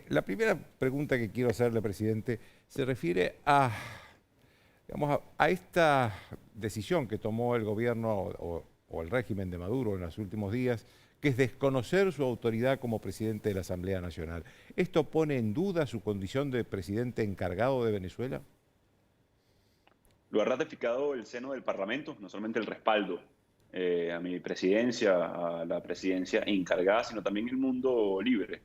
La primera pregunta que quiero hacerle, presidente, se refiere digamos, a esta decisión que tomó el gobierno o el régimen de Maduro en los últimos días, que es desconocer su autoridad como presidente de la Asamblea Nacional. ¿Esto pone en duda su condición de presidente encargado de Venezuela? Lo ha ratificado el seno del Parlamento, no solamente el respaldo a mi presidencia, a la presidencia encargada, sino también el mundo libre.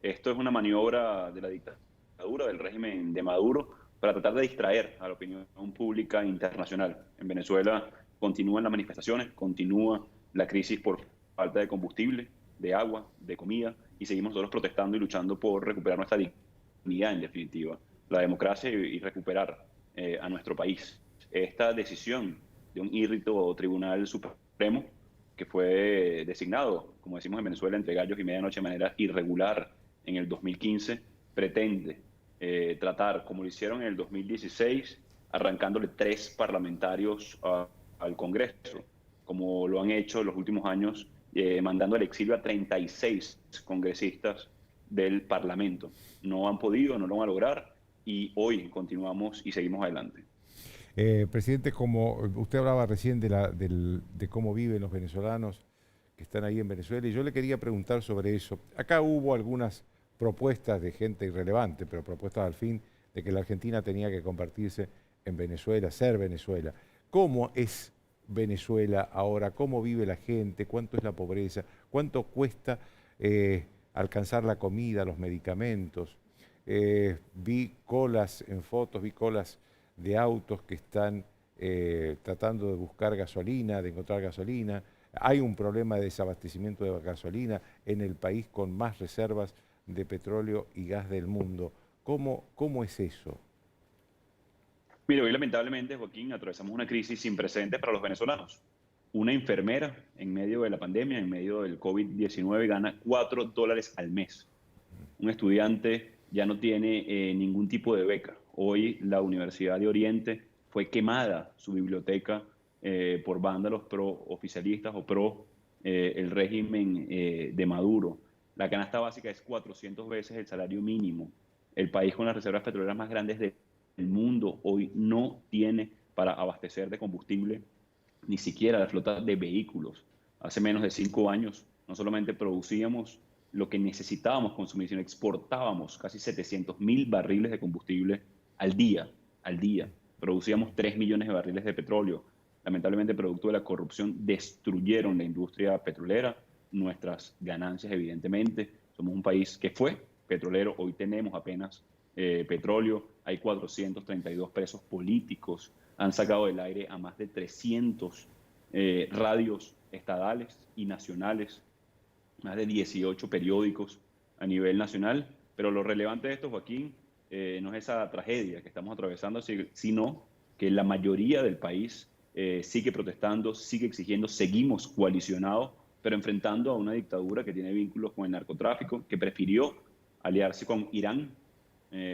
Esto es una maniobra de la dictadura, del régimen de Maduro, para tratar de distraer a la opinión pública internacional. En Venezuela continúan las manifestaciones, continúa la crisis por falta de combustible, de agua, de comida, y seguimos nosotros protestando y luchando por recuperar nuestra dignidad, en definitiva, la democracia y recuperar a nuestro país. Esta decisión de un írrito Tribunal Supremo que fue designado, como decimos en Venezuela, entre gallos y medianoche de manera irregular en el 2015, pretende tratar, como lo hicieron en el 2016, arrancándole 3 parlamentarios al Congreso, como lo han hecho en los últimos años, mandando al exilio a 36 congresistas del Parlamento. No han podido, no lo van a lograr y hoy continuamos y seguimos adelante. Presidente, como usted hablaba recién de cómo viven los venezolanos que están ahí en Venezuela, y yo le quería preguntar sobre eso. Acá hubo algunas propuestas de gente irrelevante, pero propuestas al fin de que la Argentina tenía que convertirse en Venezuela, ser Venezuela. ¿Cómo es Venezuela ahora? ¿Cómo vive la gente? ¿Cuánto es la pobreza? ¿Cuánto cuesta alcanzar la comida, los medicamentos? Vi colas en fotos, vi colas de autos que están tratando de buscar gasolina, de encontrar gasolina. Hay un problema de desabastecimiento de gasolina en el país con más reservas de petróleo y gas del mundo. ¿Cómo es eso? Mire, hoy lamentablemente, Joaquín, atravesamos una crisis sin precedentes para los venezolanos. Una enfermera en medio de la pandemia, en medio del COVID-19, gana $4 al mes. Un estudiante ya no tiene ningún tipo de beca. Hoy la Universidad de Oriente fue quemada su biblioteca por vándalos pro oficialistas o pro el régimen de Maduro. La canasta básica es 400 veces el salario mínimo. El país con las reservas petroleras más grandes del mundo hoy no tiene para abastecer de combustible ni siquiera la flota de vehículos. Hace menos de 5 años no solamente producíamos lo que necesitábamos consumir, sino exportábamos casi 700.000 barriles de combustible al día, al día. Producíamos 3 millones de barriles de petróleo. Lamentablemente, producto de la corrupción, destruyeron la industria petrolera, nuestras ganancias, evidentemente. Somos un país que fue petrolero, hoy tenemos apenas petróleo, hay 432 presos políticos, han sacado del aire a más de 300 radios estadales y nacionales, más de 18 periódicos a nivel nacional, pero lo relevante de esto, Joaquín, no es esa tragedia que estamos atravesando, sino que la mayoría del país sigue protestando, sigue exigiendo, seguimos coalicionados, pero enfrentando a una dictadura que tiene vínculos con el narcotráfico, que prefirió aliarse con Irán,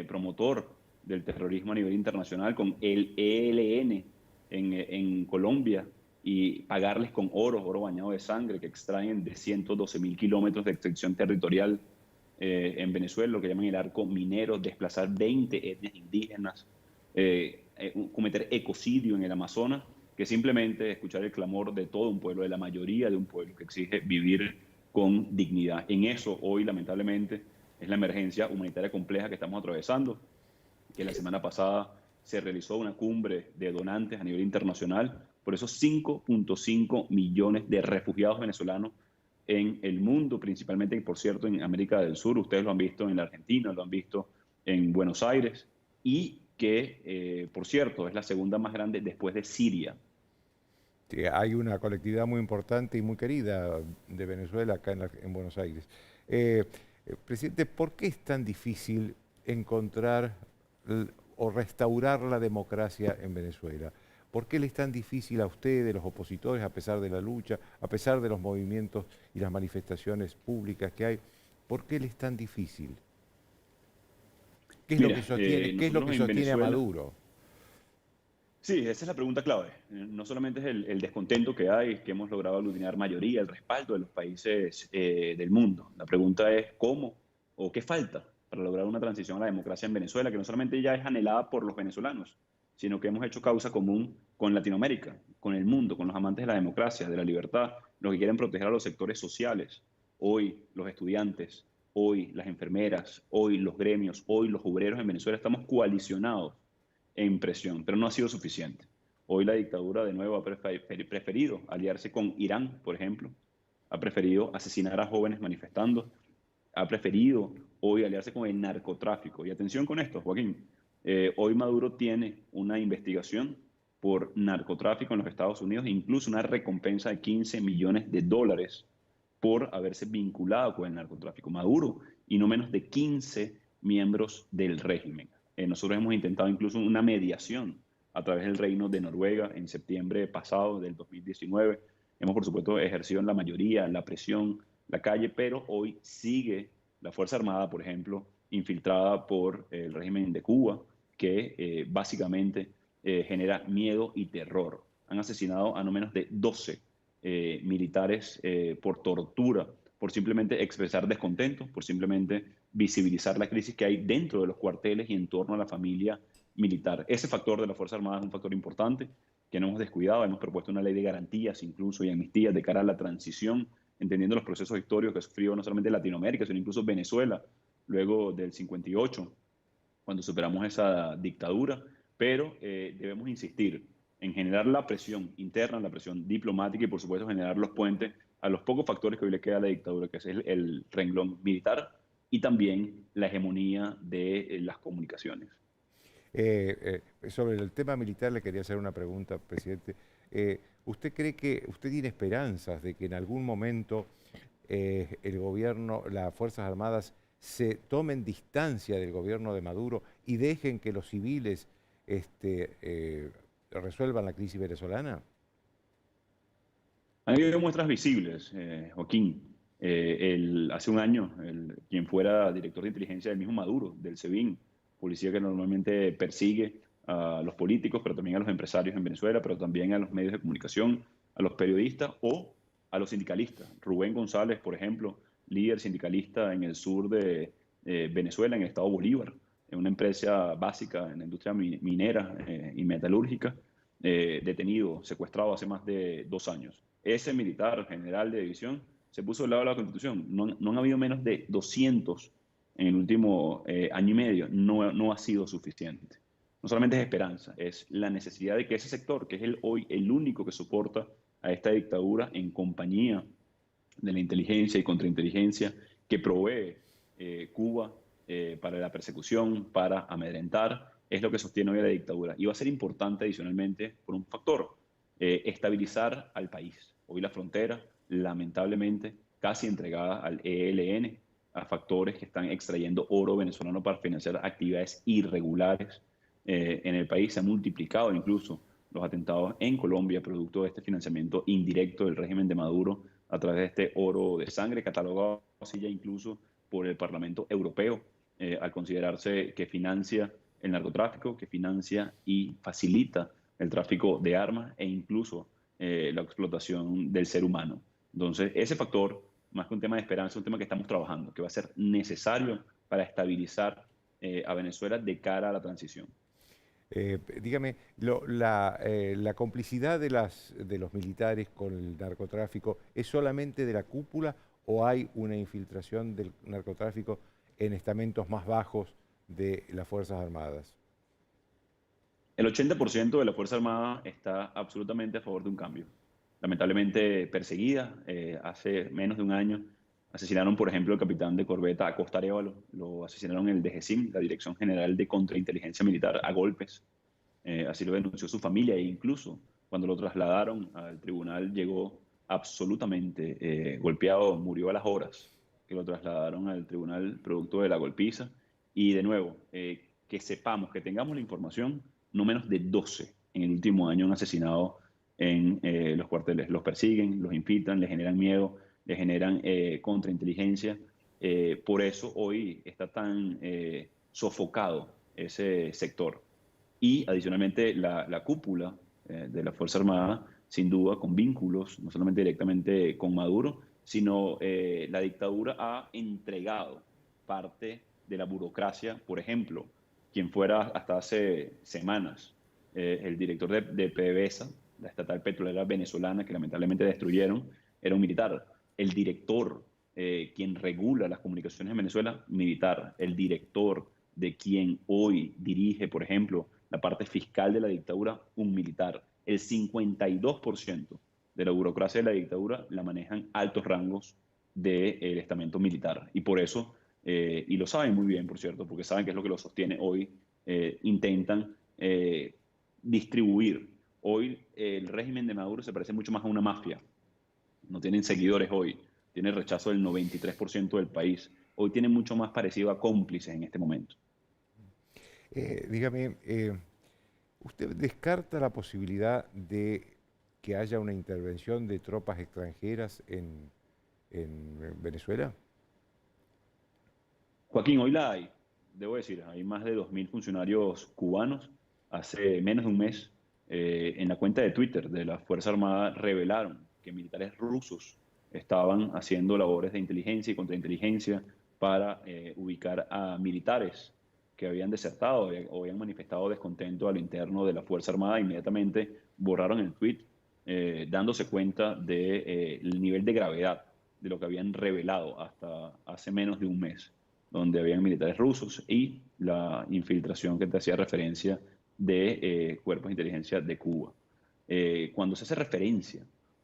promotor del terrorismo a nivel internacional, con el ELN en Colombia, y pagarles con oro bañado de sangre que extraen de 112.000 kilómetros de extensión territorial en Venezuela, lo que llaman el arco minero, desplazar 20 etnias indígenas, cometer ecocidio en el Amazonas, que simplemente escuchar el clamor de todo un pueblo, de la mayoría de un pueblo que exige vivir con dignidad. En eso hoy, lamentablemente, es la emergencia humanitaria compleja que estamos atravesando, que la semana pasada se realizó una cumbre de donantes a nivel internacional por esos 5.5 millones de refugiados venezolanos en el mundo, principalmente, por cierto, en América del Sur. Ustedes lo han visto en la Argentina, lo han visto en Buenos Aires, y que, por cierto, es la segunda más grande después de Siria. Sí, hay una colectividad muy importante y muy querida de Venezuela acá en Buenos Aires. Presidente, ¿por qué es tan difícil encontrar o restaurar la democracia en Venezuela? ¿Por qué le es tan difícil a ustedes, los opositores, a pesar de la lucha, a pesar de los movimientos y las manifestaciones públicas que hay? ¿Por qué le es tan difícil? Mira, Qué es lo nosotros que en sostiene a Venezuela, Maduro? sí, esa es la pregunta clave. No solamente es el descontento que hay, que hemos logrado aglutinar mayoría, el respaldo de los países del mundo. La pregunta es cómo o qué falta. para lograr una transición a la democracia en Venezuela, que no solamente ya es anhelada por los venezolanos, sino que hemos hecho causa común con Latinoamérica, con el mundo, con los amantes de la democracia, de la libertad, los que quieren proteger a los sectores sociales. Hoy los estudiantes, hoy las enfermeras, hoy los gremios, hoy los obreros en Venezuela estamos coalicionados en presión, pero no ha sido suficiente. Hoy la dictadura de nuevo ha preferido aliarse con Irán, por ejemplo, ha preferido asesinar a jóvenes manifestando, ha preferido hoy aliarse con el narcotráfico. Y atención con esto, Joaquín, hoy Maduro tiene una investigación por narcotráfico en los Estados Unidos e incluso una recompensa de 15 millones de dólares por haberse vinculado con el narcotráfico. Maduro y no menos de 15 miembros del régimen. Nosotros hemos intentado incluso una mediación a través del Reino de Noruega en septiembre pasado del 2019. Hemos, por supuesto, ejercido en la mayoría la presión, la calle, pero hoy sigue la Fuerza Armada, por ejemplo, infiltrada por el régimen de Cuba, que básicamente genera miedo y terror. Han asesinado a no menos de 12 militares por tortura, por simplemente expresar descontento, por simplemente visibilizar la crisis que hay dentro de los cuarteles y en torno a la familia militar. Ese factor de la Fuerza Armada es un factor importante que no hemos descuidado. Hemos propuesto una ley de garantías incluso y amnistías de cara a la transición, entendiendo los procesos históricos que sufrió no solamente Latinoamérica, sino incluso Venezuela, luego del 58, cuando superamos esa dictadura, pero debemos insistir en generar la presión interna, la presión diplomática y por supuesto generar los puentes a los pocos factores que hoy le queda a la dictadura, que es el renglón militar y también la hegemonía de las comunicaciones. Sobre el tema militar le quería hacer una pregunta, presidente. ¿Usted cree que, usted tiene esperanzas de que en algún momento el gobierno, las Fuerzas Armadas se tomen distancia del gobierno de Maduro y dejen que los civiles resuelvan la crisis venezolana? Han habido muestras visibles, Joaquín. Hace un año, quien fuera director de inteligencia del mismo Maduro, del SEBIN, policía que normalmente persigue a los políticos, pero también a los empresarios en Venezuela, pero también a los medios de comunicación, a los periodistas o a los sindicalistas. Rubén González, por ejemplo, líder sindicalista en el sur de Venezuela, en el estado Bolívar, en una empresa básica en la industria minera y metalúrgica, detenido, secuestrado hace más de 2 años. Ese militar general de división se puso del lado de la Constitución. No han habido menos de 200 en el último año y medio. No ha sido suficiente. No solamente es esperanza, es la necesidad de que ese sector, que es hoy el único que soporta a esta dictadura en compañía de la inteligencia y contrainteligencia que provee Cuba para la persecución, para amedrentar, es lo que sostiene hoy la dictadura. Y va a ser importante adicionalmente por un factor, estabilizar al país. Hoy la frontera, lamentablemente, casi entregada al ELN, a factores que están extrayendo oro venezolano para financiar actividades irregulares en el país. Se han multiplicado incluso los atentados en Colombia, producto de este financiamiento indirecto del régimen de Maduro a través de este oro de sangre, catalogado así ya incluso por el Parlamento Europeo, al considerarse que financia el narcotráfico, que financia y facilita el tráfico de armas e incluso la explotación del ser humano. Entonces, ese factor, más que un tema de esperanza, es un tema que estamos trabajando, que va a ser necesario para estabilizar a Venezuela de cara a la transición. Dígame, la complicidad de los militares con el narcotráfico, ¿es solamente de la cúpula o hay una infiltración del narcotráfico en estamentos más bajos de las Fuerzas Armadas? El 80% de la Fuerza Armada está absolutamente a favor de un cambio. Lamentablemente perseguida, hace menos de un año asesinaron, por ejemplo, al capitán de corbeta Acosta Arévalo, lo asesinaron en el DGCIM, la Dirección General de Contrainteligencia Militar, a golpes. Así lo denunció su familia e incluso cuando lo trasladaron al tribunal llegó absolutamente golpeado, murió a las horas que lo trasladaron al tribunal producto de la golpiza. Y de nuevo, que sepamos, que tengamos la información, no menos de 12 en el último año han asesinado en los cuarteles. Los persiguen, los infiltran, les generan miedo, les generan contrainteligencia. Por eso hoy está tan sofocado ese sector. Y adicionalmente la cúpula de la Fuerza Armada, sin duda, con vínculos, no solamente directamente con Maduro, sino la dictadura ha entregado parte de la burocracia. Por ejemplo, quien fuera hasta hace semanas el director de PDVSA, la estatal petrolera venezolana que lamentablemente destruyeron, era un militar. El director, quien regula las comunicaciones en Venezuela, militar. El director de quien hoy dirige, por ejemplo, la parte fiscal de la dictadura, un militar. El 52% de la burocracia de la dictadura la manejan altos rangos del estamento militar. Y por eso, y lo saben muy bien, por cierto, porque saben que es lo que lo sostiene hoy, intentan distribuir. Hoy el régimen de Maduro se parece mucho más a una mafia. No tienen seguidores hoy, tiene rechazo del 93% del país. Hoy tiene mucho más parecido a cómplices en este momento. Dígame, ¿usted descarta la posibilidad de que haya una intervención de tropas extranjeras en Venezuela? Joaquín, hoy la hay, debo decir, hay más de 2.000 funcionarios cubanos. Hace menos de un mes, en la cuenta de Twitter de la Fuerza Armada revelaron que militares rusos estaban haciendo labores de inteligencia y contrainteligencia para ubicar a militares que habían desertado o habían manifestado descontento a lo interno de la Fuerza Armada. Inmediatamente borraron el tweet, dándose cuenta del nivel de gravedad de lo que habían revelado hasta hace menos de un mes, donde habían militares rusos y la infiltración que te hacía referencia de cuerpos de inteligencia de Cuba. Cuando se hace referencia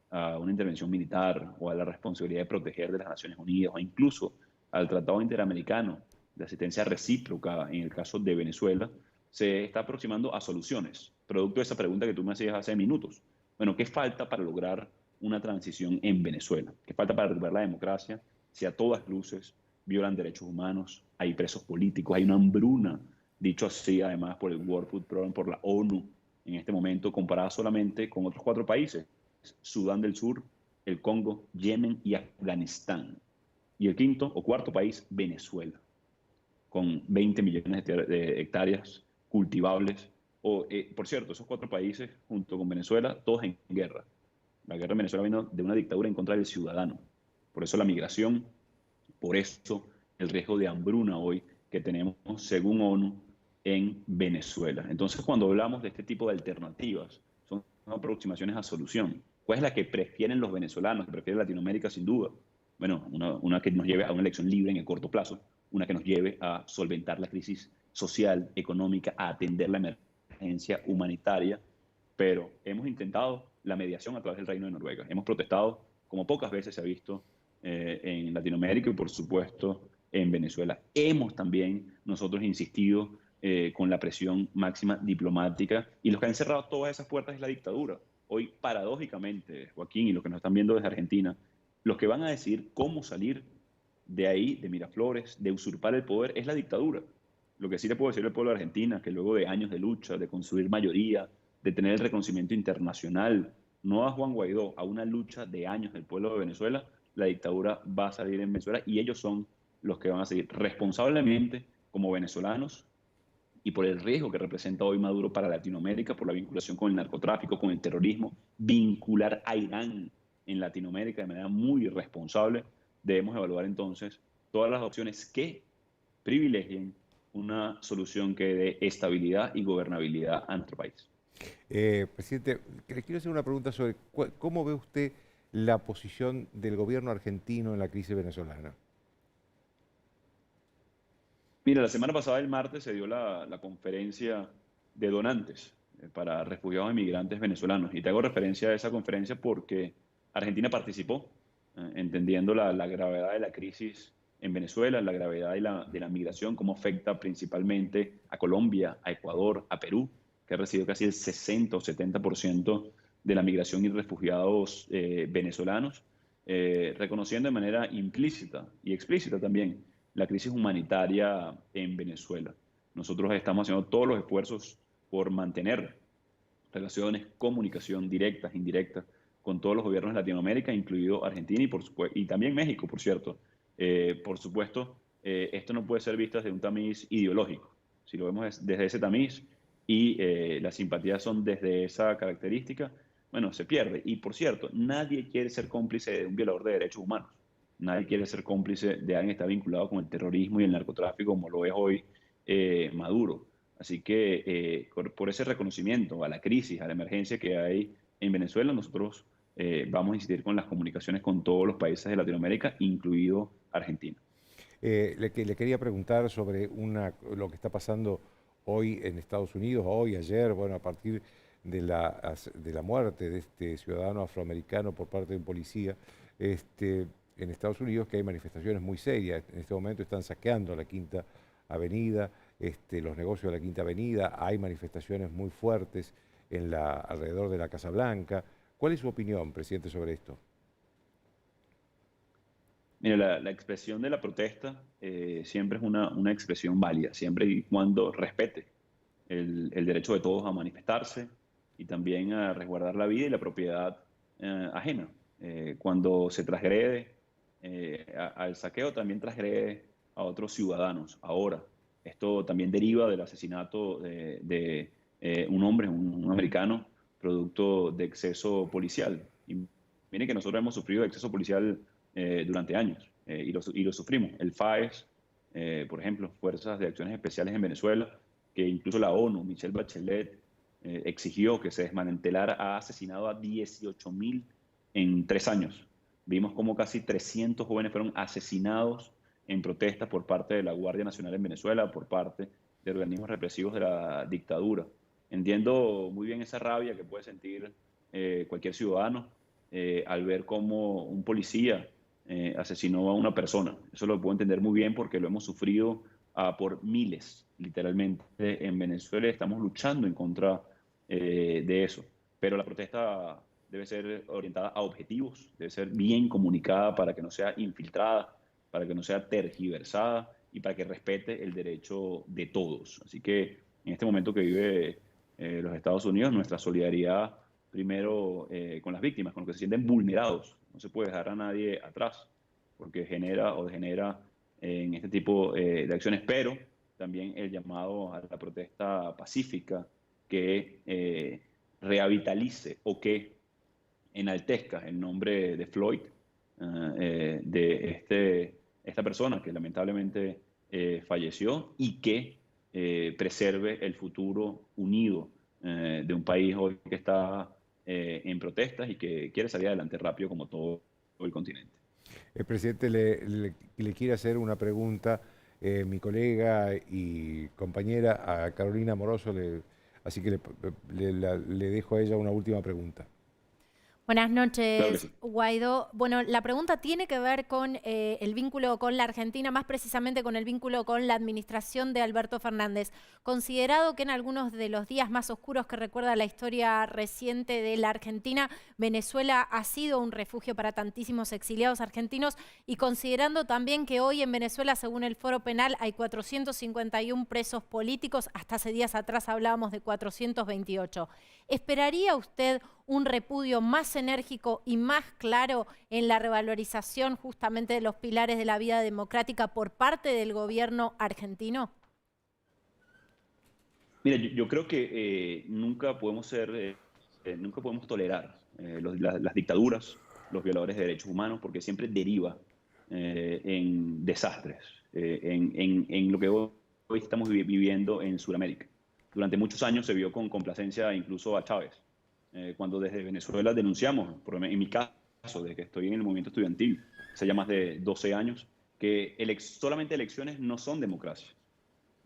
a una intervención militar o a la responsabilidad de proteger de las Naciones Unidas o incluso al Tratado Interamericano de Asistencia Recíproca en el caso de Venezuela, se está aproximando a soluciones, producto de esa pregunta que tú me hacías hace minutos. Bueno, ¿qué falta para lograr una transición en Venezuela? ¿Qué falta para recuperar la democracia si a todas luces violan derechos humanos, hay presos políticos, hay una hambruna, dicho así además por el World Food Program, por la ONU en este momento, comparada solamente con otros 4 países, Sudán del Sur, el Congo, Yemen y Afganistán. Y el quinto o cuarto país, Venezuela, con 20 millones de hectáreas cultivables. Por cierto, esos 4 países, junto con Venezuela, todos en guerra. La guerra en Venezuela vino de una dictadura en contra del ciudadano. Por eso la migración, por eso el riesgo de hambruna hoy que tenemos, según ONU, en Venezuela. Entonces, cuando hablamos de este tipo de alternativas, son aproximaciones a solución. ¿Cuál es la que prefieren los venezolanos, que prefiere Latinoamérica sin duda? Bueno, una que nos lleve a una elección libre en el corto plazo, una que nos lleve a solventar la crisis social, económica, a atender la emergencia humanitaria, pero hemos intentado la mediación a través del Reino de Noruega. Hemos protestado como pocas veces se ha visto en Latinoamérica y por supuesto en Venezuela. Hemos también nosotros insistido con la presión máxima diplomática y los que han cerrado todas esas puertas es la dictadura. Hoy, paradójicamente, Joaquín, y los que nos están viendo desde Argentina, los que van a decidir cómo salir de ahí, de Miraflores, de usurpar el poder, es la dictadura. Lo que sí le puedo decir al pueblo de Argentina, que luego de años de lucha, de construir mayoría, de tener el reconocimiento internacional, no a Juan Guaidó, a una lucha de años del pueblo de Venezuela, la dictadura va a salir en Venezuela y ellos son los que van a seguir responsablemente como venezolanos y por el riesgo que representa hoy Maduro para Latinoamérica, por la vinculación con el narcotráfico, con el terrorismo, vincular a Irán en Latinoamérica de manera muy irresponsable. Debemos evaluar entonces todas las opciones que privilegien una solución que dé estabilidad y gobernabilidad a nuestro país. Presidente, le quiero hacer una pregunta sobre cómo ve usted la posición del gobierno argentino en la crisis venezolana. Mira, la semana pasada, el martes, se dio la conferencia de donantes para refugiados e migrantes venezolanos. Y te hago referencia a esa conferencia porque Argentina participó, entendiendo la gravedad de la crisis en Venezuela, la gravedad de la migración, cómo afecta principalmente a Colombia, a Ecuador, a Perú, que ha recibido casi el 60 o 70% de la migración y refugiados venezolanos, reconociendo de manera implícita y explícita también la crisis humanitaria en Venezuela. Nosotros estamos haciendo todos los esfuerzos por mantener relaciones, comunicación directas, indirectas, con todos los gobiernos de Latinoamérica, incluido Argentina y también México, por cierto. Por supuesto, esto no puede ser visto desde un tamiz ideológico. Si lo vemos desde ese tamiz y las simpatías son desde esa característica, bueno, se pierde. Y por cierto, nadie quiere ser cómplice de un violador de derechos humanos. Nadie quiere ser cómplice de alguien que está vinculado con el terrorismo y el narcotráfico como lo es hoy Maduro. Así que por ese reconocimiento a la crisis, a la emergencia que hay en Venezuela, nosotros vamos a insistir con las comunicaciones con todos los países de Latinoamérica, incluido Argentina. Le quería preguntar sobre lo que está pasando hoy en Estados Unidos, hoy, ayer, bueno, a partir de la muerte de este ciudadano afroamericano por parte de un policía, en Estados Unidos, que hay manifestaciones muy serias. En este momento están saqueando la Quinta Avenida, los negocios de la Quinta Avenida, hay manifestaciones muy fuertes alrededor de la Casa Blanca. ¿Cuál es su opinión, presidente, sobre esto? Mira, la expresión de la protesta siempre es una expresión válida, siempre y cuando respete el derecho de todos a manifestarse y también a resguardar la vida y la propiedad ajena. Cuando se transgrede al saqueo, también transgrede a otros ciudadanos. Ahora, esto también deriva del asesinato de un hombre, un americano, producto de exceso policial. Y miren que nosotros hemos sufrido exceso policial durante años y lo sufrimos. El FAES, por ejemplo, Fuerzas de Acciones Especiales en Venezuela, que incluso la ONU, Michelle Bachelet, exigió que se desmantelara, ha asesinado a 18.000 en 3 años. Vimos cómo casi 300 jóvenes fueron asesinados en protestas por parte de la Guardia Nacional en Venezuela, por parte de organismos represivos de la dictadura. Entiendo muy bien esa rabia que puede sentir cualquier ciudadano al ver cómo un policía asesinó a una persona. Eso lo puedo entender muy bien porque lo hemos sufrido por miles, literalmente. En Venezuela estamos luchando en contra de eso. Pero la protesta debe ser orientada a objetivos, debe ser bien comunicada para que no sea infiltrada, para que no sea tergiversada y para que respete el derecho de todos. Así que en este momento que vive los Estados Unidos, nuestra solidaridad primero con las víctimas, con los que se sienten vulnerados. No se puede dejar a nadie atrás, porque genera o degenera en este tipo de acciones, pero también el llamado a la protesta pacífica que revitalice o que enaltezca el nombre de Floyd, esta persona que lamentablemente falleció y que preserve el futuro unido de un país hoy que está en protestas y que quiere salir adelante rápido como todo el continente. El presidente le quiere hacer una pregunta, mi colega y compañera a Carolina Moroso, así que le dejo a ella una última pregunta. Buenas Claro que noches, sí. Guaidó. Bueno, la pregunta tiene que ver con el vínculo con la Argentina, más precisamente con el vínculo con la administración de Alberto Fernández. Considerado que en algunos de los días más oscuros que recuerda la historia reciente de la Argentina, Venezuela ha sido un refugio para tantísimos exiliados argentinos y considerando también que hoy en Venezuela, según el Foro Penal, hay 451 presos políticos, hasta hace días atrás hablábamos de 428. ¿Esperaría usted un repudio más enérgico y más claro en la revalorización justamente de los pilares de la vida democrática por parte del gobierno argentino? Mira, yo creo que nunca podemos tolerar las dictaduras, los violadores de derechos humanos, porque siempre deriva en desastres, en lo que hoy estamos viviendo en Sudamérica. Durante muchos años se vio con complacencia incluso a Chávez, cuando desde Venezuela denunciamos, en mi caso, de que estoy en el movimiento estudiantil, hace ya más de 12 años, que solamente elecciones no son democracia.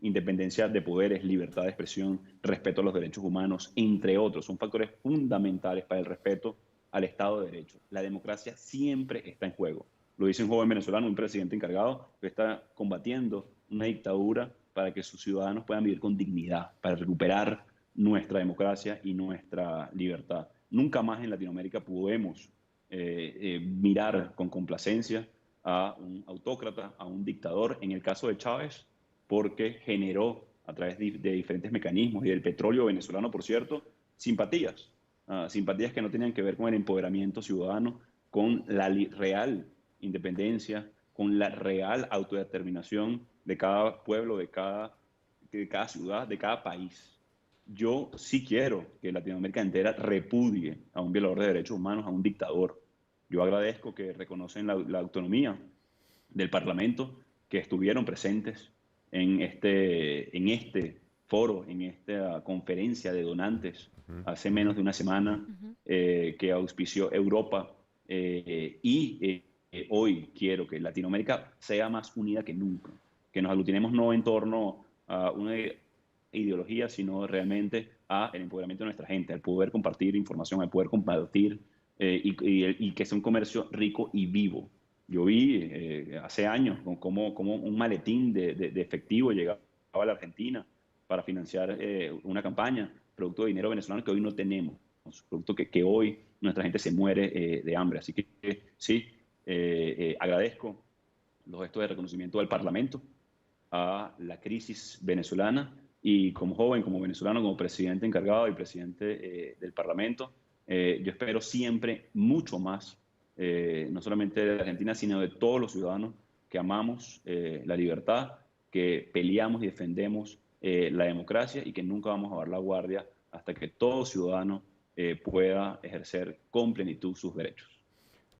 Independencia de poderes, libertad de expresión, respeto a los derechos humanos, entre otros, son factores fundamentales para el respeto al Estado de Derecho. La democracia siempre está en juego. Lo dice un joven venezolano, un presidente encargado que está combatiendo una dictadura para que sus ciudadanos puedan vivir con dignidad, para recuperar nuestra democracia y nuestra libertad. Nunca más en Latinoamérica podemos mirar con complacencia a un autócrata, a un dictador. En el caso de Chávez, porque generó a través de diferentes mecanismos y del petróleo venezolano, por cierto, simpatías. Simpatías que no tenían que ver con el empoderamiento ciudadano, con la real independencia, con la real autodeterminación de cada pueblo, de cada ciudad, de cada país. Yo sí quiero que Latinoamérica entera repudie a un violador de derechos humanos, a un dictador, Yo agradezco que reconocen la autonomía del Parlamento, que estuvieron presentes en este foro, en esta conferencia de donantes hace menos de una semana, que auspició Europa, hoy quiero que Latinoamérica sea más unida que nunca, que nos aglutinemos no en torno a una ideología, sino realmente a el empoderamiento de nuestra gente, al poder compartir información, al poder compartir y que sea un comercio rico y vivo. Yo vi hace años cómo un maletín de efectivo llegaba a la Argentina para financiar una campaña, producto de dinero venezolano que hoy no tenemos, producto que hoy nuestra gente se muere de hambre. Así que sí, agradezco los gestos de reconocimiento del Parlamento a la crisis venezolana, y como joven, como venezolano, como presidente encargado y presidente del Parlamento, yo espero siempre mucho más, no solamente de Argentina, sino de todos los ciudadanos que amamos la libertad, que peleamos y defendemos la democracia, y que nunca vamos a bajar la guardia hasta que todo ciudadano pueda ejercer con plenitud sus derechos.